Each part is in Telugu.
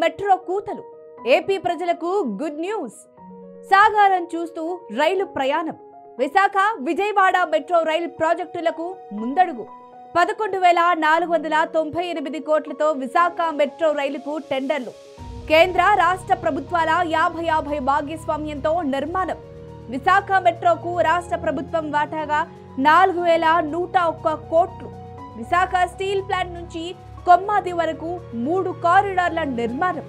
మెట్రో కూతలు. ఏపీ ప్రజలకు గుడ్ న్యూస్. సాగారం చూస్తూ రైలు ప్రయాణం. విశాఖ విజయవాడ మెట్రో రైలు ప్రాజెక్టులకు ముందడుగు. 11,498 కోట్లతో విశాఖ మెట్రో రైలుకు టెండర్లు. కేంద్ర రాష్ట్ర ప్రభుత్వాల 50-50 భాగస్వామ్యంతో నిర్మాణం. విశాఖ మెట్రోకు రాష్ట్ర ప్రభుత్వం వాటాగా 4,101 కోట్లు. విశాఖ స్టీల్ ప్లాంట్ నుంచి కొమ్మాది వరకు 3 కారిడార్ల నిర్మాణం.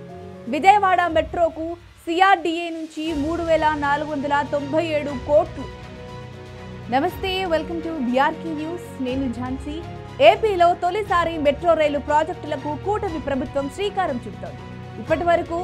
విజయవాడ మెట్రోకు సిఆర్డీఏ నుంచి 3,497 కోట్లు. నమస్తే, వెల్కమ్ టు బీఆర్కే న్యూస్. నేను ఝాన్సీ. ఏపీలో తొలిసారి మెట్రో రైలు ప్రాజెక్టులకు కూటమి ప్రభుత్వం శ్రీకారం చుడుతోంది. ఇప్పటి వరకు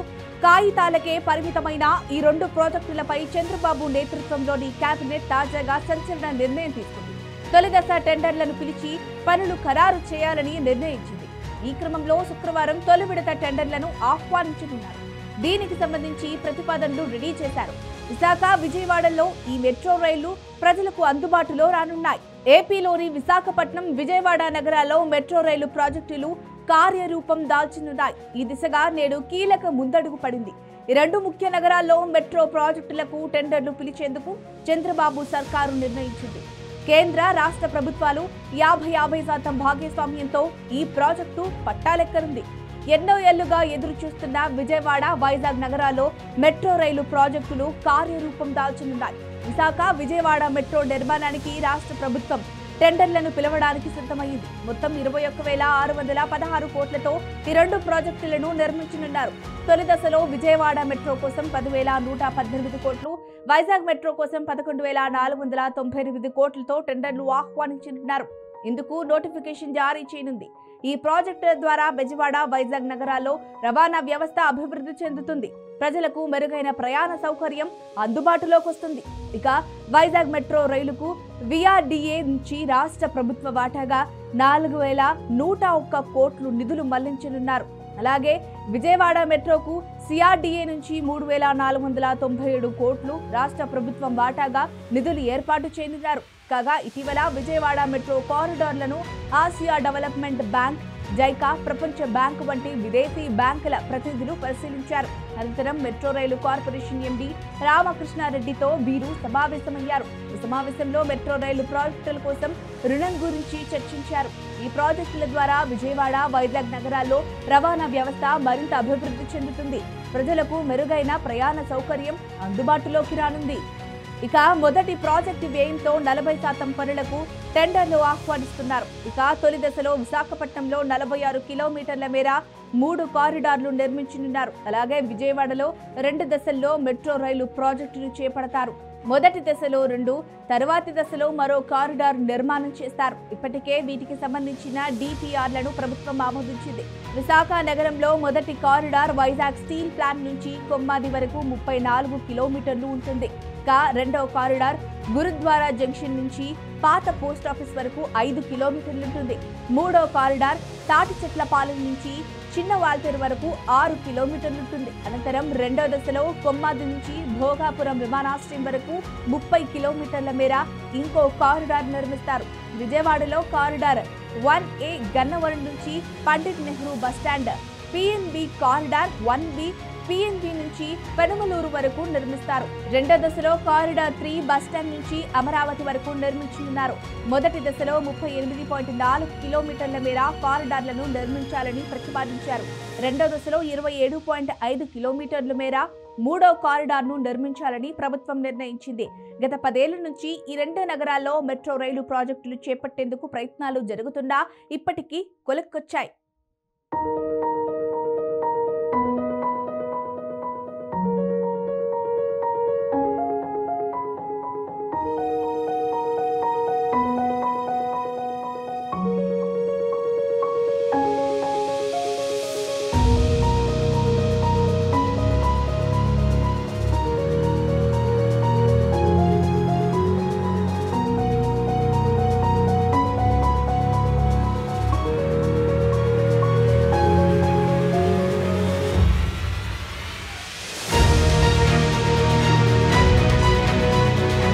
కాగితాలకే పరిమితమైన ఈ 2 ప్రాజెక్టులపై చంద్రబాబు నేతృత్వంలోని కేబినెట్ తాజాగా సంచలన నిర్ణయం తీసుకుంది. తొలి దశ టెండర్లను పిలిచి పనులు ఖరారు చేయాలని నిర్ణయించింది. ఈ క్రమంలో శుక్రవారం తొలి విడత టెండర్లను ఆహ్వానించనున్నారు. దీనికి సంబంధించి ప్రతిపాదనలు రెడీ చేశారు. విశాఖ విజయవాడలో ఈ మెట్రో రైళ్లు ప్రజలకు అందుబాటులో రానున్నాయి. ఏపీలోని విశాఖపట్నం, విజయవాడ నగరాల్లో మెట్రో రైలు ప్రాజెక్టులు కార్యరూపం దాల్చనున్నాయి. ఈ దిశగా నేడు కీలక ముందడుగు పడింది. ఈ 2 ముఖ్య నగరాల్లో మెట్రో ప్రాజెక్టులకు టెండర్లు పిలిచేందుకు చంద్రబాబు సర్కారు నిర్ణయించింది. కేంద్ర రాష్ట్ర ప్రభుత్వాలు 50-50% భాగస్వామ్యంతో ఈ ప్రాజెక్టు పట్టాలెక్కనుంది. ఎన్నో ఏళ్లుగా ఎదురు చూస్తున్న విజయవాడ, వైజాగ్ నగరాల్లో మెట్రో రైలు ప్రాజెక్టులు కార్యరూపం దాల్చనున్నాయి. విశాఖ విజయవాడ మెట్రో నిర్మాణానికి రాష్ట్ర ప్రభుత్వం టెండర్లను పిలవడానికి సిద్ధమైంది. మొత్తం 21,616 కోట్లతో ఈ 2 ప్రాజెక్టులను నిర్మించనున్నారు. తొలి దశలో విజయవాడ మెట్రో కోసం 10,118 కోట్లు, వైజాగ్ మెట్రో కోసం 11,498 కోట్లతో టెండర్లు ఆహ్వానించనున్నారు. ఇందుకు నోటిఫికేషన్ జారీ చేయనుంది. ఈ ప్రాజెక్టుల ద్వారా బెజవాడ, వైజాగ్ నగరాల్లో రవాణా వ్యవస్థ అభివృద్ధి చెందుతుంది. ప్రజలకు మెరుగైన ప్రయాణ సౌకర్యం అందుబాటులోకి వస్తుంది. ఇక వైజాగ్ మెట్రో రైలుకు విఆర్డీఏ నుంచి రాష్ట్ర ప్రభుత్వ వాటాగా 4,101 కోట్లు నిధులు మళ్లించనున్నారు. అలాగే విజయవాడ మెట్రోకు సిఆర్డీఏ నుంచి 3,497 కోట్లు రాష్ట్ర ప్రభుత్వం వాటాగా నిధులు ఏర్పాటు చేయనున్నారు. కాగా ఇటీవల విజయవాడ మెట్రో కారిడార్లను ఆసియా డెవలప్మెంట్ బ్యాంక్, జైకా, ప్రపంచ బ్యాంక్ వంటి విదేశీ బ్యాంకుల ప్రతినిధులు పరిశీలించారు. అనంతరం మెట్రో రైలు కార్పొరేషన్ ఎండీ రామకృష్ణారెడ్డితో వీరు సమావేశమయ్యారు. ఈ సమావేశంలో మెట్రో రైలు ప్రాజెక్టుల కోసం రుణం గురించి చర్చించారు. ఈ ప్రాజెక్టుల ద్వారా విజయవాడ, వైజాగ్ నగరాల్లో రవాణా వ్యవస్థ మరింత అభివృద్ధి చెందుతుంది. ప్రజలకు మెరుగైన ప్రయాణ సౌకర్యం అందుబాటులోకి రానుంది. ఇక మొదటి ప్రాజెక్టు వ్యయంతో 40% పనులకు టెండర్లు ఆహ్వానిస్తున్నారు. ఇక తొలి దశలో విశాఖపట్నంలో 46 కిలోమీటర్ల మేర 3 కారిడార్లు నిర్మించనున్నారు. అలాగే విజయవాడలో 2 దశల్లో మెట్రో రైలు ప్రాజెక్టును చేపడతారు. మొదటి దశలో 2, తరువాతి దశలో మరో కారిడార్ నిర్మాణం చేస్తారు. ఇప్పటికే వీటికి సంబంధించిన డిపిఆర్లను ప్రభుత్వం ఆమోదించింది. విశాఖ నగరంలో మొదటి కారిడార్ వైజాగ్ స్టీల్ ప్లాంట్ నుంచి కొమ్మాది వరకు 34 కిలోమీటర్లు ఉంటుంది. రెండవ కారిడార్ గురుద్వారా జంక్షన్ నుంచి పాత పోస్టాఫీస్ వరకు 5 కిలోమీటర్లు ఉంటుంది. మూడవ కారిడార్ తాటిచెట్లపాలెం నుంచి చిన్న వాల్తేరు వరకు 6 కిలోమీటర్లు ఉంటుంది. అనంతరం రెండవ దశలో కొమ్మాది నుంచి భోగాపురం విమానాశ్రయం వరకు 30 కిలోమీటర్ల మేర ఇంకో కారిడార్ నిర్మిస్తారు. విజయవాడలో కారిడార్ 1A గన్నవరం నుంచి Pandit Nehru bus stand, PNB corridor 1B PNB నుంచి పెనమలూరు వరకు నిర్మిస్తారు. రెండో దశలో కారిడార్ 3 బస్టాండ్ నుంచి అమరావతి వరకు నిర్మించనున్నారు. మొదటి దశలో 38.4 కిలోమీటర్ల మేర కారిడార్లను నిర్మించాలని ప్రతిపాదించారు. రెండో దశలో 27.5 కిలోమీటర్ల మేర మూడో కారిడార్ను నిర్మించాలని ప్రభుత్వం నిర్ణయించింది. గత 10 ఏళ్ల నుంచి ఈ 2 నగరాల్లో మెట్రో రైలు ప్రాజెక్టులు చేపట్టేందుకు ప్రయత్నాలు జరుగుతున్నా ఇప్పటికీ కొలిక్కొచ్చాయి.